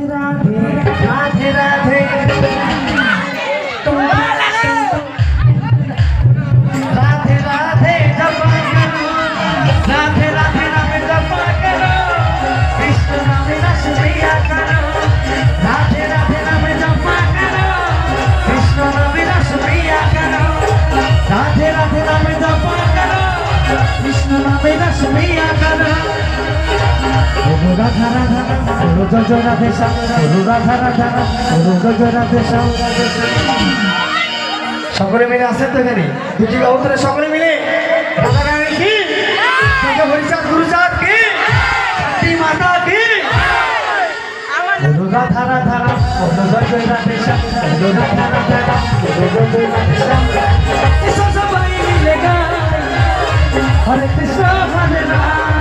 রাধে রাধে রাধে রাধে রাধে জপা করো রাধে রাধে নামে জপা করো কৃষ্ণ নামে রস পিয়া করো রাধে রাধে নামে জপা করো কৃষ্ণ নামে রস পিয়া করো রাধে রাধে নামে জপা করো কৃষ্ণ নামে রস পিয়া করো রাধা রাধা জয় রাধে শ্যাম রাধা রাধা জয় রাধে শ্যাম সকলে মিলে আসেন তো এখানে দুটি বাবুরা সকলে মিলে রাধা রানী কি হরিচাঁদ গুরুচাঁদ কি মাতা কি রাধা রাধা জয় রাধে শ্যাম রাধা রাধা জয় রাধে শ্যাম সবাই মিলে গায় হরে কৃষ্ণ হরে রাম